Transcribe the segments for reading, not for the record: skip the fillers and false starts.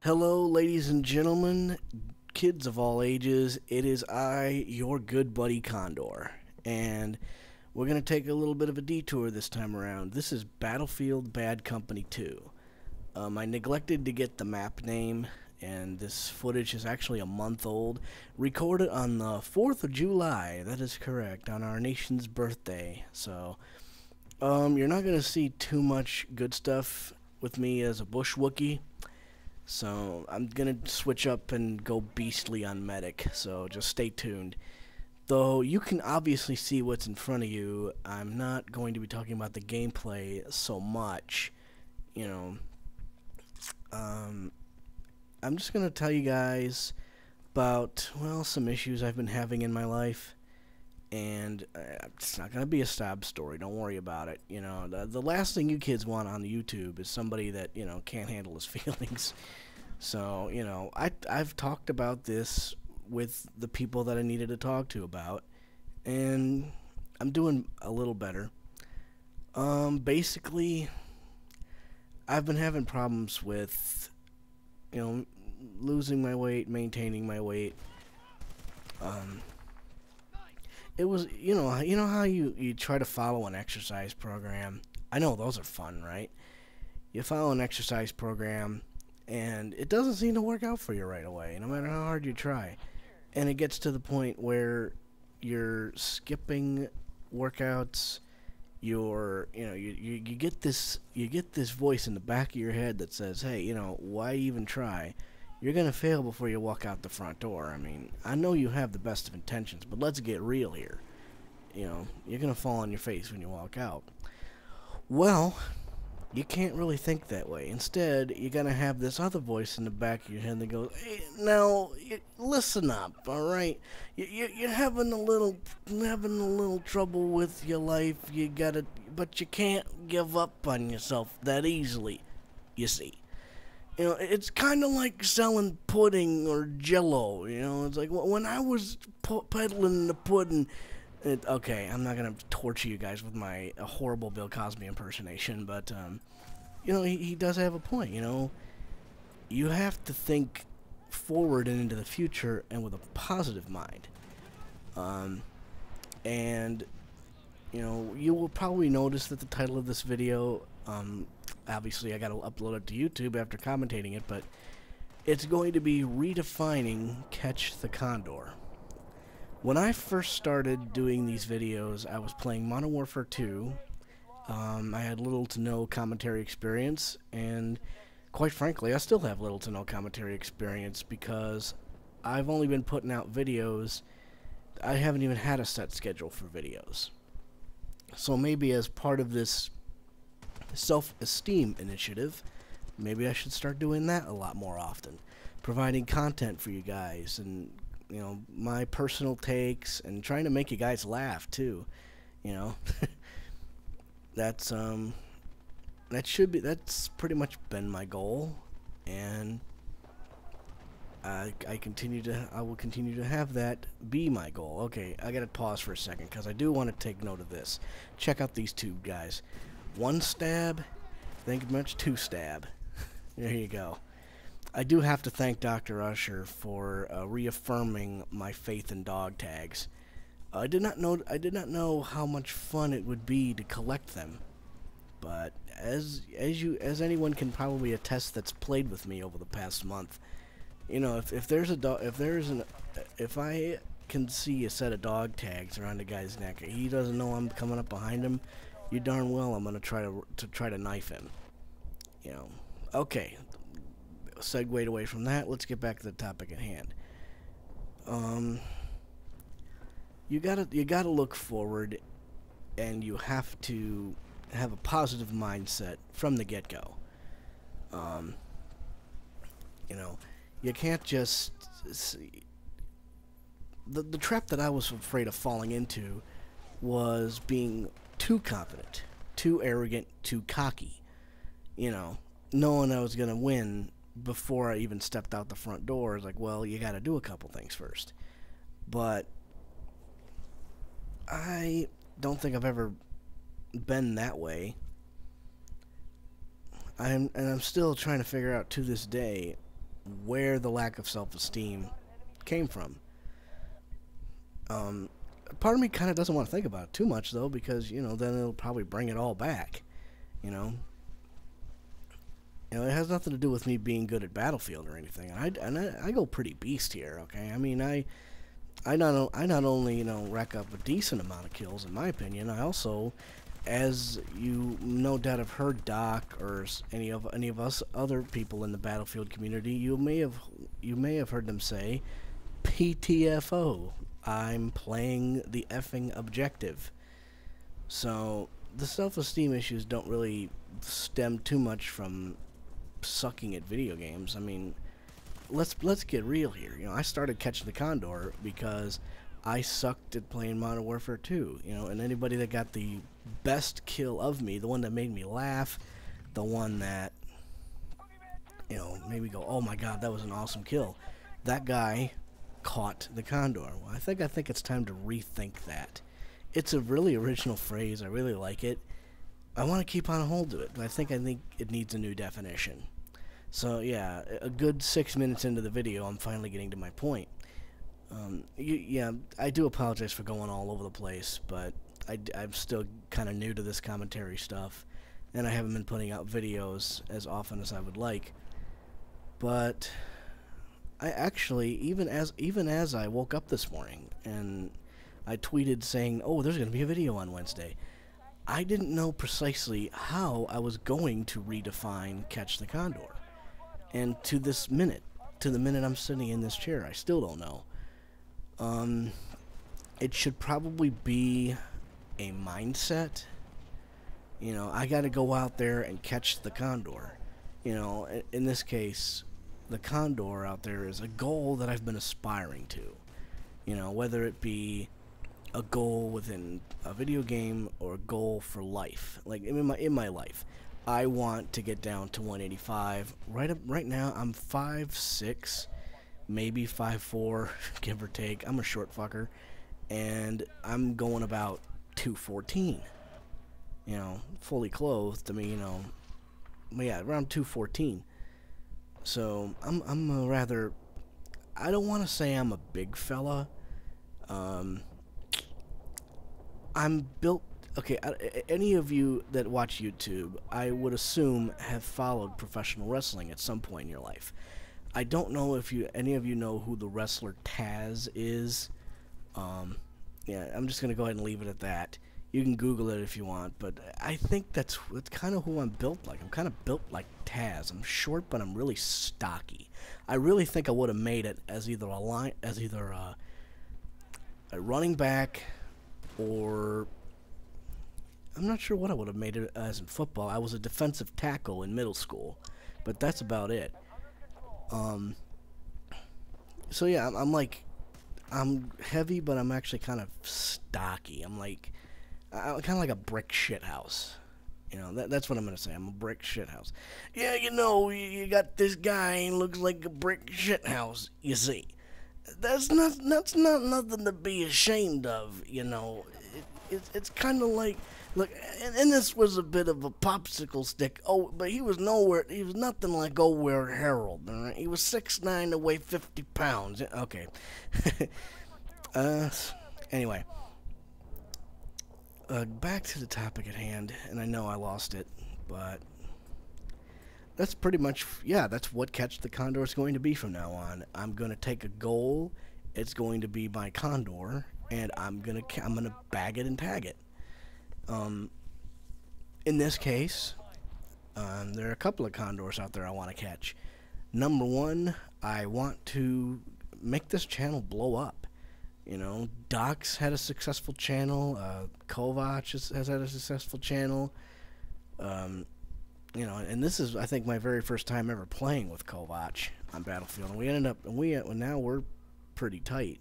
Hello, ladies and gentlemen, kids of all ages. It is I, your good buddy Condor, and we're going to take a little bit of a detour this time around. This is Battlefield Bad Company 2. I neglected to get the map name, and this footage is actually a month old. Recorded on the 4th of July, that is correct, on our nation's birthday. So, you're not going to see too much good stuff with me as a bush Wookie. So I'm gonna switch up and go beastly on medic, so just stay tuned. Though you can obviously see what's in front of you, I'm not going to be talking about the gameplay so much. You know, I'm just gonna tell you guys about, well, some issues I've been having in my life. And it's not going to be a sob story. Don't worry about it. You know, the last thing you kids want on YouTube is somebody that, you know, can't handle his feelings. So, you know, I've talked about this with the people that I needed to talk to about, and I'm doing a little better. Basically, I've been having problems with, you know, losing my weight, maintaining my weight. It was, you know how you try to follow an exercise program. I know those are fun, right? You follow an exercise program, and it doesn't seem to work out for you right away, no matter how hard you try. And it gets to the point where you're skipping workouts. You get this voice in the back of your head that says, "Hey, you know, why even try? You're gonna fail before you walk out the front door." I mean, I know you have the best of intentions, but let's get real here. You know, you're gonna fall on your face when you walk out. Well, you can't really think that way. Instead, you're gonna have this other voice in the back of your head that goes, "Hey, now, listen up, all right? You're having a little trouble with your life. But you can't give up on yourself that easily. You see." You know, it's kind of like selling pudding or jello, you know. It's like when I was peddling the pudding. Okay, I'm not going to torture you guys with my horrible Bill Cosby impersonation, but, you know, he does have a point, you know. You have to think forward and into the future and with a positive mind. And, you know, you will probably notice that the title of this video, obviously I gotta upload it to YouTube after commentating it, but it's going to be Redefining Catch the Condor. When I first started doing these videos, I was playing Modern Warfare 2. I had little to no commentary experience, and quite frankly, I still have little to no commentary experience because I've only been putting out videos. I haven't even had a set schedule for videos. So maybe as part of this self-esteem initiative, maybe I should start doing that a lot more often, providing content for you guys, and, you know, my personal takes, and trying to make you guys laugh too, you know. that's pretty much been my goal, and I will continue to have that be my goal. Okay, I gotta pause for a second because I do want to take note of this. Check out these two guys. One stab, thank you much. Two stab. There you go. I do have to thank Dr. Usher for reaffirming my faith in dog tags. I did not know how much fun it would be to collect them, but as anyone can probably attest that's played with me over the past month, you know, if I can see a set of dog tags around a guy's neck, he doesn't know I'm coming up behind him, you darn well I'm gonna try to knife him. You know. Okay. Segued away from that. Let's get back to the topic at hand. You gotta look forward, and you have to have a positive mindset from the get-go. You know, you can't just see. The trap that I was afraid of falling into was being too confident, too arrogant, too cocky. You know, knowing I was gonna win before I even stepped out the front door. Is like, well, you gotta do a couple things first. But I don't think I've ever been that way. I'm still trying to figure out to this day where the lack of self-esteem came from. Part of me kind of doesn't want to think about it too much, though, because, then it'll probably bring it all back, you know. It has nothing to do with me being good at Battlefield or anything. I go pretty beast here, okay? I mean, I not only, rack up a decent amount of kills, in my opinion, I also, as you no doubt have heard Doc or any of us other people in the Battlefield community, you may have heard them say, PTFO. I'm playing the effing objective. So the self-esteem issues don't really stem too much from sucking at video games. I mean, let's get real here. I started catching the Condor because I sucked at playing Modern Warfare 2. And anybody that got the best kill of me, the one that made me laugh, the one that made me go, "Oh my God, that was an awesome kill," that guy caught the Condor. Well, I think it's time to rethink that. It's a really original phrase. I really like it. I want to keep on hold of it, but I think it needs a new definition. So yeah, a good 6 minutes into the video, I'm finally getting to my point. Yeah, I do apologize for going all over the place, but I'm still kind of new to this commentary stuff, and I haven't been putting out videos as often as I would like. But I actually, even as I woke up this morning and I tweeted saying, "Oh, there's going to be a video on Wednesday," I didn't know precisely how I was going to redefine Catch the Condor. And to the minute I'm sitting in this chair, I still don't know. It should probably be a mindset. I got to go out there and catch the Condor. In this case, the Condor out there is a goal that I've been aspiring to. Whether it be a goal within a video game or a goal for life. Like in my life, I want to get down to 185. Right now, I'm 5'6", maybe 5'4", give or take. I'm a short fucker, and I'm going about 214. Fully clothed. I mean, yeah, around 214. So I'm a rather, I don't want to say I'm a big fella. I'm built. Okay, any of you that watch YouTube, I would assume have followed professional wrestling at some point in your life. I don't know if any of you know who the wrestler Taz is. Yeah, I'm just gonna go ahead and leave it at that. You can Google it if you want, but I think that's kind of who I'm built like. I'm kind of built like Taz. I'm short, but I'm really stocky. I really think I would have made it as either a running back, or I'm not sure what I would have made it as in football. I was a defensive tackle in middle school, but that's about it. So yeah, I'm heavy, but I'm actually kind of stocky. I'm kind of like a brick shithouse. That's what I'm gonna say. I'm a brick shithouse. Yeah, you got this guy and looks like a brick shithouse. You see, that's not nothing to be ashamed of. It's kind of like, look, and this was a bit of a popsicle stick. Oh, but he was nothing like Old Weird Harold. All right? He was 6'9" to weigh 50 pounds. Okay. Anyway. Back to the topic at hand, and I know I lost it, but that's pretty much, yeah, that's what Catch the Condor is going to be from now on. I'm going to take a goal, it's going to be my Condor, and I'm gonna bag it and tag it. In this case, there are a couple of Condors out there I want to catch. Number one, I want to make this channel blow up. Doc's had a successful channel. Kovac has had a successful channel. And this is, I think, my very first time ever playing with Kovac on Battlefield. And now we're pretty tight.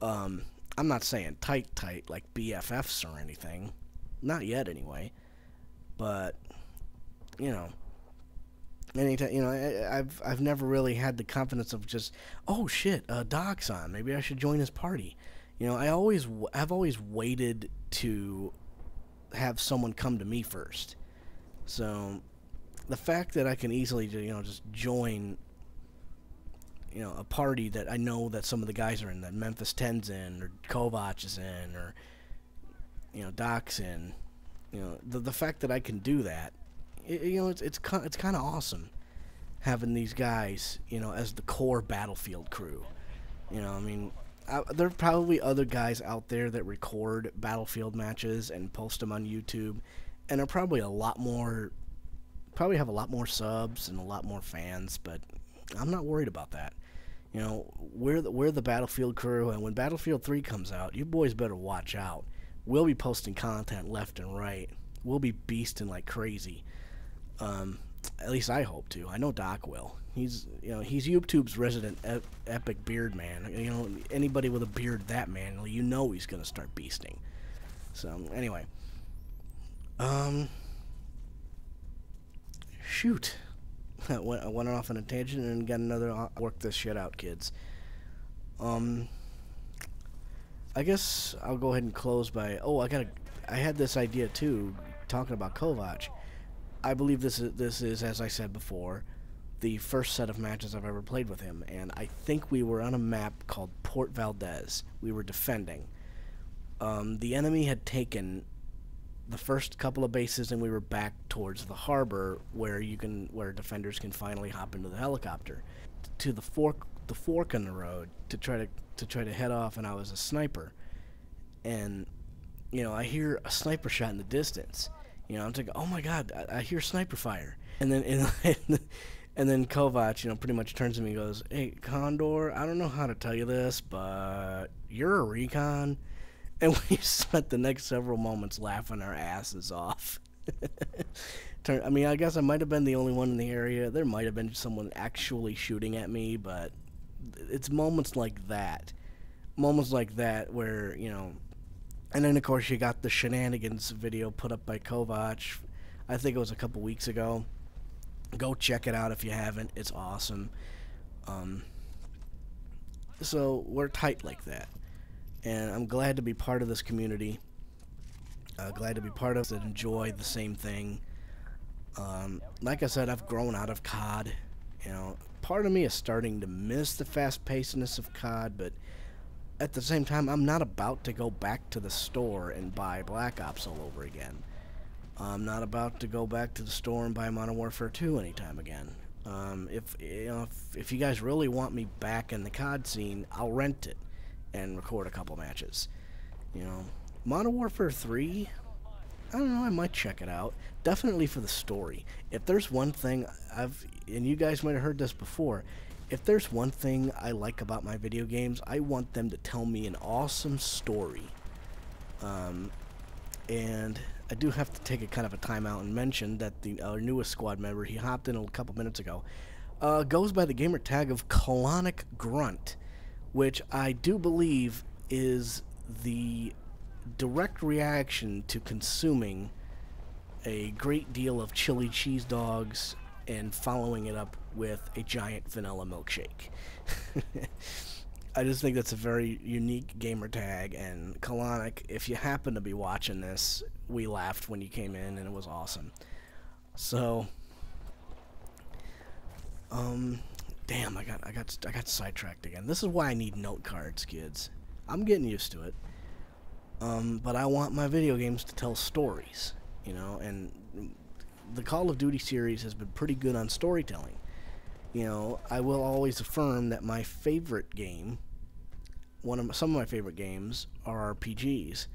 I'm not saying tight like BFFs or anything. Not yet, anyway. But, anytime, I've never really had the confidence of just, oh shit, Doc's on, maybe I should join his party. I've always waited to have someone come to me first. So the fact that I can easily, just join a party that I know that some of the guys are in, that Memphis 10's in, or Kovac is in, or Doc's in. The fact that I can do that, it's kind of awesome having these guys, as the core Battlefield crew. I mean, there are probably other guys out there that record Battlefield matches and post them on YouTube, and are probably have a lot more subs and a lot more fans, but I'm not worried about that. We're the Battlefield crew, and when Battlefield 3 comes out, you boys better watch out. We'll be posting content left and right. We'll be beasting like crazy. At least I hope to. I know Doc will. He's YouTube's resident epic beard man. Anybody with a beard that man, he's gonna start beasting. So anyway, shoot, I went off on a tangent and got another. Work this shit out, kids. I guess I'll go ahead and close by. I had this idea too, talking about Kovac. I believe this is, as I said before, the first set of matches I've ever played with him, and I think we were on a map called Port Valdez. We were defending. The enemy had taken the first couple of bases, and we were back towards the harbor where defenders can finally hop into the helicopter to the fork in the road to try to head off. And I was a sniper, and I hear a sniper shot in the distance. I'm thinking, oh my god, I hear sniper fire. And then and then Kovac, pretty much turns to me and goes, "Hey, Condor, I don't know how to tell you this, but you're a recon." And we spent the next several moments laughing our asses off. I guess I might have been the only one in the area. There might have been someone actually shooting at me, but it's moments like that where, and then of course you got the shenanigans video put up by Kovac. I think it was a couple weeks ago. Go check it out if you haven't. It's awesome. So we're tight like that. And I'm glad to be part of this community. Glad to be part of that enjoy the same thing. Like I said, I've grown out of COD. Part of me is starting to miss the fast-pacedness of COD, but at the same time, I'm not about to go back to the store and buy Black Ops all over again. I'm not about to go back to the store and buy Modern Warfare 2 anytime again. If you guys really want me back in the COD scene, I'll rent it and record a couple matches. Modern Warfare 3, I don't know, I might check it out. Definitely for the story. If there's one thing and you guys might have heard this before, if there's one thing I like about my video games, I want them to tell me an awesome story. And I do have to take a kind of a timeout and mention that our newest squad member, he hopped in a couple minutes ago, goes by the gamer tag of Colonic Grunt, which I do believe is the direct reaction to consuming a great deal of chili cheese dogs and following it up with a giant vanilla milkshake. I just think that's a very unique gamer tag, and Colonic, if you happen to be watching this, we laughed when you came in and it was awesome. So damn, I got sidetracked again. This is why I need note cards, kids. I'm getting used to it. But I want my video games to tell stories, and the Call of Duty series has been pretty good on storytelling. I will always affirm that my favorite game, some of my favorite games are RPGs.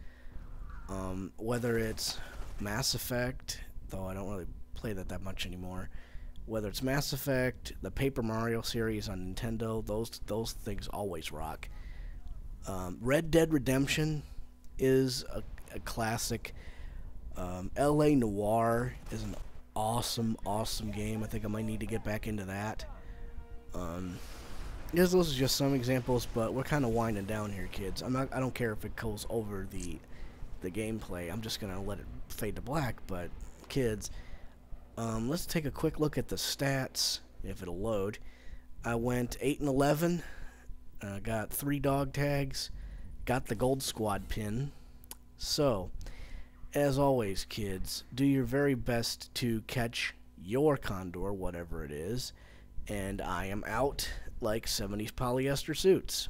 Whether it's Mass Effect, though I don't really play that much anymore. Whether it's Mass Effect, the Paper Mario series on Nintendo, those things always rock. Red Dead Redemption is a classic. L.A. Noire is an awesome game. I think I might need to get back into that. Those are just some examples, but we're kind of winding down here, kids. I don't care if it goes over the gameplay. I'm just gonna let it fade to black. But kids, let's take a quick look at the stats if it'll load. I went 8-11. Got 3 dog tags. Got the gold squad pin. So, as always, kids, do your very best to catch your Condor, whatever it is. And I am out. like 70s polyester suits.